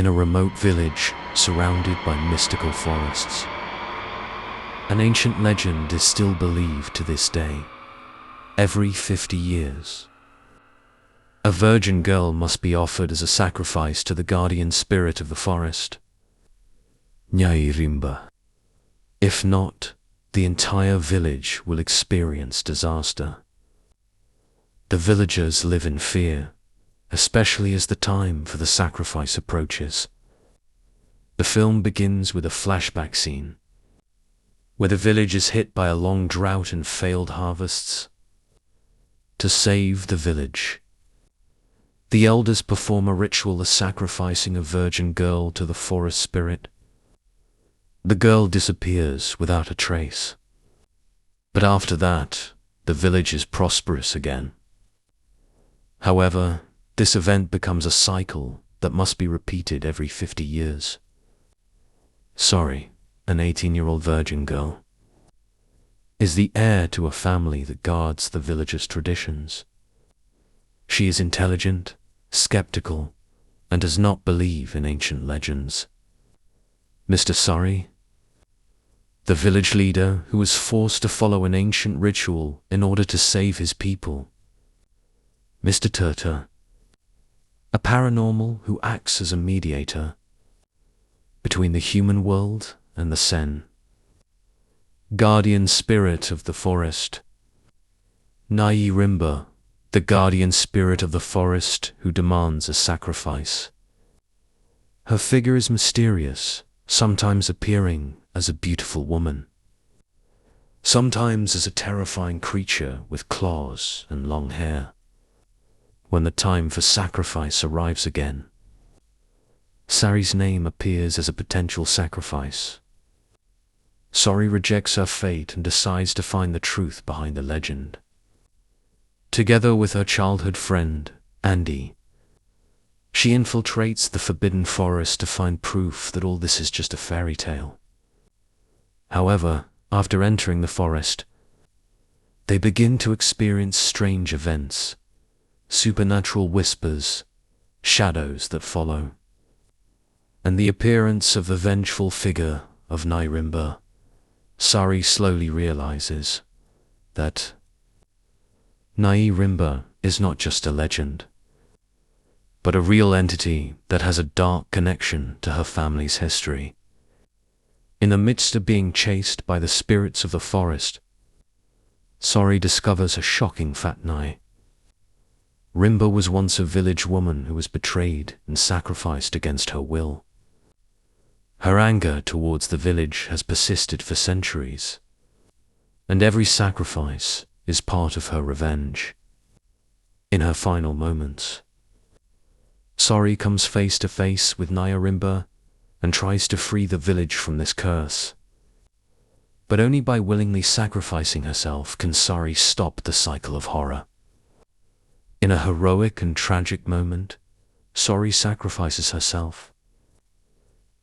in a remote village surrounded by mystical forests. An ancient legend is still believed to this day. Every 50 years, a virgin girl must be offered as a sacrifice to the guardian spirit of the forest, Nyai Rimba. If not, the entire village will experience disaster. The villagers live in fear, especially as the time for the sacrifice approaches. The film begins with a flashback scene, where the village is hit by a long drought and failed harvests. To save the village, the elders perform a ritual of sacrificing a virgin girl to the forest spirit. The girl disappears without a trace. But after that, the village is prosperous again. However, this event becomes a cycle that must be repeated every 50 years. Sari, an 18-year-old virgin girl, is the heir to a family that guards the village's traditions. She is intelligent, skeptical, and does not believe in ancient legends. Mr. Sari, the village leader who was forced to follow an ancient ritual in order to save his people. Mr. Turta, a paranormal who acts as a mediator between the human world and the Sen. Guardian spirit of the forest, Nyai Rimba, the guardian spirit of the forest who demands a sacrifice. Her figure is mysterious, sometimes appearing as a beautiful woman, sometimes as a terrifying creature with claws and long hair. When the time for sacrifice arrives again, Sari's name appears as a potential sacrifice. Sari rejects her fate and decides to find the truth behind the legend. Together with her childhood friend, Andy, she infiltrates the forbidden forest to find proof that all this is just a fairy tale. However, after entering the forest, they begin to experience strange events, supernatural whispers, shadows that follow, and the appearance of the vengeful figure of Nyai Rimba. Sari slowly realizes that Nyai Rimba is not just a legend, but a real entity that has a dark connection to her family's history. In the midst of being chased by the spirits of the forest, Sari discovers a shocking fact. Nyai Rimba was once a village woman who was betrayed and sacrificed against her will. Her anger towards the village has persisted for centuries, and every sacrifice is part of her revenge. In her final moments, Sari comes face to face with Nyai Rimba and tries to free the village from this curse. But only by willingly sacrificing herself can Sari stop the cycle of horror. In a heroic and tragic moment, Sari sacrifices herself,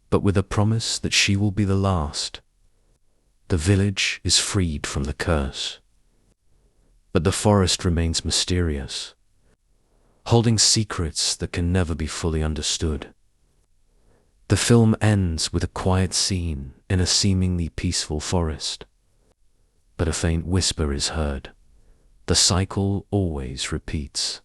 but with a promise that she will be the last. The village is freed from the curse, but the forest remains mysterious, holding secrets that can never be fully understood. The film ends with a quiet scene in a seemingly peaceful forest, but a faint whisper is heard. The cycle always repeats.